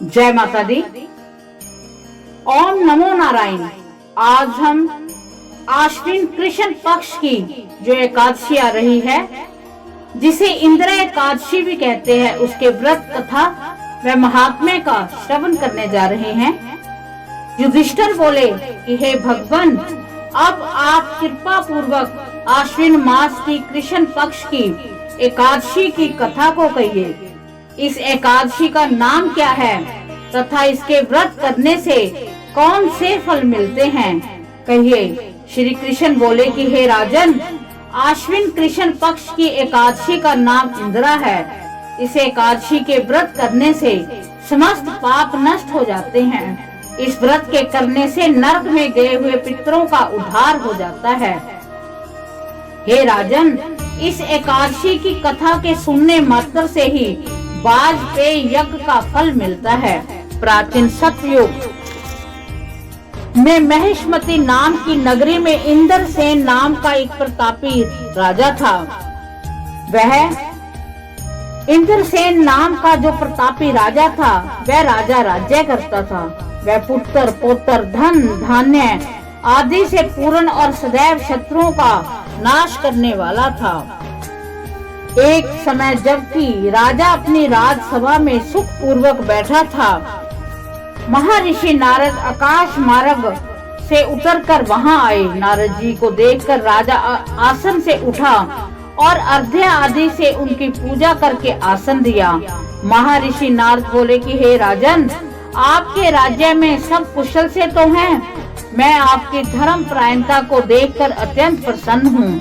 जय माता दी। ओम नमो नारायण। आज हम आश्विन कृष्ण पक्ष की जो एकादशी आ रही है, जिसे इंद्र एकादशी भी कहते हैं, उसके व्रत कथा व महात्म्य का श्रवण करने जा रहे हैं। युधिष्ठिर बोले कि हे भगवान, अब आप कृपा पूर्वक आश्विन मास की कृष्ण पक्ष की एकादशी की कथा को कहिए। इस एकादशी का नाम क्या है तथा इसके व्रत करने से कौन से फल मिलते हैं, कहिए। श्री कृष्ण बोले कि हे राजन, आश्विन कृष्ण पक्ष की एकादशी का नाम इंदिरा है। इस एकादशी के व्रत करने से समस्त पाप नष्ट हो जाते हैं। इस व्रत के करने से नरक में गए हुए पितरों का उद्धार हो जाता है। हे राजन, इस एकादशी की कथा के सुनने मात्र से ही वाजपेयी यज्ञ का फल मिलता है। प्राचीन सतयुग में महिष्मति नाम की नगरी में इंद्रसेन नाम का एक प्रतापी राजा था। वह इंद्रसेन नाम का जो प्रतापी राजा था, वह राजा राज्य करता था। वह पुत्र पौत्र धन धान्य आदि से पूर्ण और सदैव शत्रुओं का नाश करने वाला था। एक समय जबकि राजा अपनी राजसभा में सुख पूर्वक बैठा था, महर्षि नारद आकाश मार्ग से उतरकर वहां आए। नारद जी को देखकर राजा आसन से उठा और अर्घ्य आदि से उनकी पूजा करके आसन दिया। महर्षि नारद बोले कि हे राजन, आपके राज्य में सब कुशल से तो हैं। मैं आपकी धर्म परायणता को देखकर अत्यंत प्रसन्न हूँ।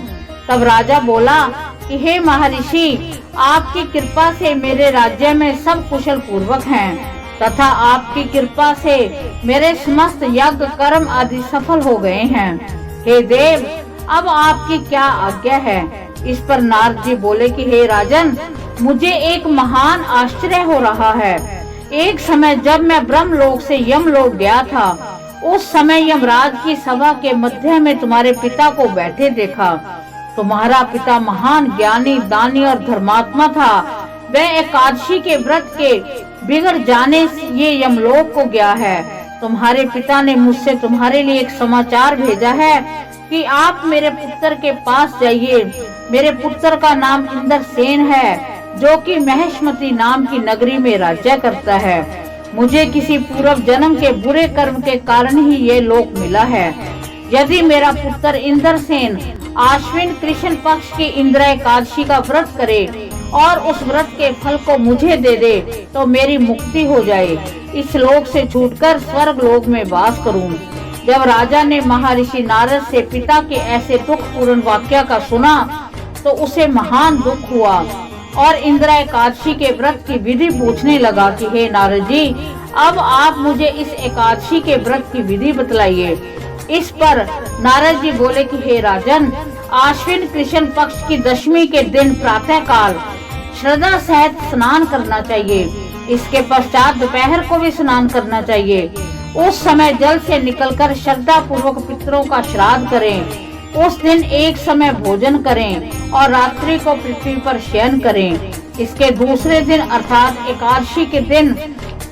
तब राजा बोला कि हे महर्षि, आपकी कृपा से मेरे राज्य में सब कुशल पूर्वक हैं तथा आपकी कृपा से मेरे समस्त यज्ञ कर्म आदि सफल हो गए हैं। हे देव, अब आपकी क्या आज्ञा है। इस पर नारद जी बोले कि हे राजन, मुझे एक महान आश्चर्य हो रहा है। एक समय जब मैं ब्रह्मलोक से यमलोक गया था, उस समय यमराज की सभा के मध्य में तुम्हारे पिता को बैठे देखा। तुम्हारा पिता महान ज्ञानी, दानी और धर्मात्मा था। वह एकादशी के व्रत के बिगड़ जाने से ये यमलोक को गया है। तुम्हारे पिता ने मुझसे तुम्हारे लिए एक समाचार भेजा है कि आप मेरे पुत्र के पास जाइए। मेरे पुत्र का नाम इंद्रसेन है, जो कि महिष्मति नाम की नगरी में राज्य करता है। मुझे किसी पूर्व जन्म के बुरे कर्म के कारण ही ये लोक मिला है। यदि मेरा पुत्र इंद्रसेन आश्विन कृष्ण पक्ष की इंदिरा एकादशी का व्रत करे और उस व्रत के फल को मुझे दे दे, तो मेरी मुक्ति हो जाए। इस लोक से छूटकर स्वर्ग लोक में वास करूं। जब राजा ने महर्षि नारद से पिता के ऐसे दुख पूर्ण वाक्य का सुना, तो उसे महान दुख हुआ और इंदिरा एकादशी के व्रत की विधि पूछने लगा कि हे नारद जी, अब आप मुझे इस एकादशी के व्रत की विधि बतलाइए। इस पर नारद जी बोले कि हे राजन, आश्विन कृष्ण पक्ष की दशमी के दिन प्रातः काल श्रद्धा सहित स्नान करना चाहिए। इसके पश्चात दोपहर को भी स्नान करना चाहिए। उस समय जल से निकलकर श्रद्धा पूर्वक पितरों का श्राद्ध करें। उस दिन एक समय भोजन करें और रात्रि को पृथ्वी पर शयन करें। इसके दूसरे दिन अर्थात एकादशी के दिन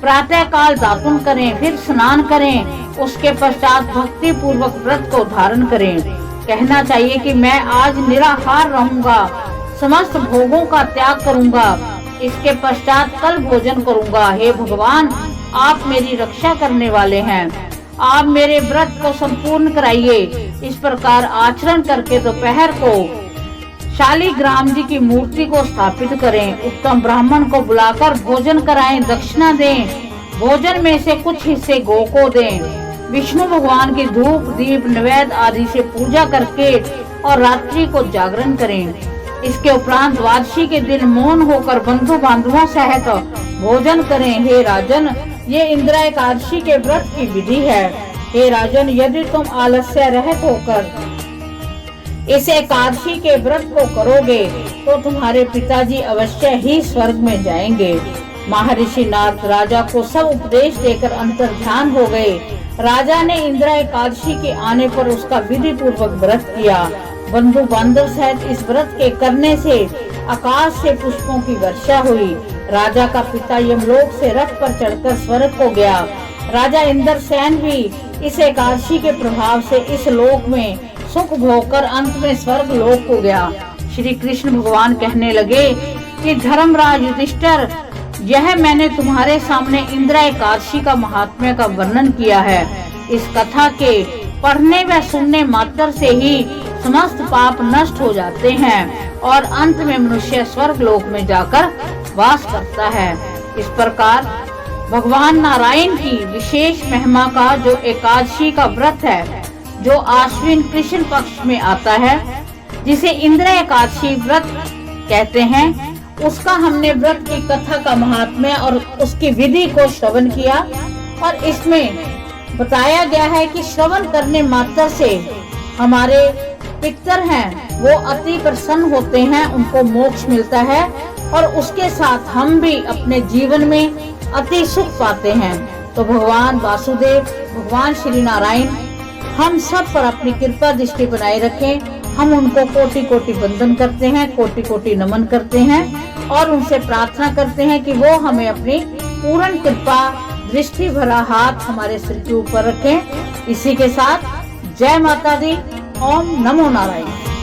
प्रातः काल दातुन करें, फिर स्नान करें। उसके पश्चात भक्ति पूर्वक व्रत को धारण करें। कहना चाहिए कि मैं आज निराहार रहूंगा, समस्त भोगों का त्याग करूंगा। इसके पश्चात कल भोजन करूंगा। हे भगवान, आप मेरी रक्षा करने वाले हैं। आप मेरे व्रत को संपूर्ण कराइए। इस प्रकार आचरण करके दोपहर को शालिग्राम जी की मूर्ति को स्थापित करें। उत्तम ब्राह्मण को बुलाकर भोजन कराएं, दक्षिणा दें। भोजन में से कुछ हिस्से गौ को दें। विष्णु भगवान की धूप दीप नैवेद्य आदि से पूजा करके और रात्रि को जागरण करें। इसके उपरांत द्वादशी के दिन मौन होकर बंधु बांधवों सहित भोजन करें। हे राजन, ये इंदिरा एकादशी के व्रत की विधि है। हे राजन, यदि तुम आलस्य रहित होकर इस एकादशी के व्रत को करोगे, तो तुम्हारे पिताजी अवश्य ही स्वर्ग में जाएंगे। महर्षि नारद राजा को सब उपदेश देकर अंतर्ध्यान हो गए। राजा ने इंदिरा एकादशी के आने पर उसका विधि पूर्वक व्रत किया। बंधु बांधव सहित इस व्रत के करने से आकाश से पुष्पों की वर्षा हुई। राजा का पिता यमलोक से रथ पर चढ़कर स्वर्ग को गया। राजा इंद्रसेन भी इस एकादशी के प्रभाव से इस लोक में सुख भोग कर अंत में स्वर्ग लोक को गया। श्री कृष्ण भगवान कहने लगे कि धर्मराज युधिष्ठिर, यह मैंने तुम्हारे सामने इंद्र एकादशी का महात्म्य का वर्णन किया है। इस कथा के पढ़ने व सुनने मात्र से ही समस्त पाप नष्ट हो जाते हैं और अंत में मनुष्य स्वर्ग लोक में जाकर वास करता है। इस प्रकार भगवान नारायण की विशेष महिमा का जो एकादशी का व्रत है, जो आश्विन कृष्ण पक्ष में आता है, जिसे इंद्र एकादशी व्रत कहते हैं, उसका हमने व्रत की कथा का महात्म्य और उसकी विधि को श्रवण किया। और इसमें बताया गया है कि श्रवण करने मात्र से हमारे पितर हैं वो अति प्रसन्न होते हैं, उनको मोक्ष मिलता है और उसके साथ हम भी अपने जीवन में अति सुख पाते हैं। तो भगवान वासुदेव, भगवान श्री नारायण हम सब पर अपनी कृपा दृष्टि बनाए रखें। हम उनको कोटि कोटि वंदन करते हैं, कोटि कोटि नमन करते हैं और उनसे प्रार्थना करते हैं कि वो हमें अपनी पूर्ण कृपा दृष्टि भरा हाथ हमारे सिर के ऊपर रखें। इसी के साथ जय माता दी। ओम नमो नारायण।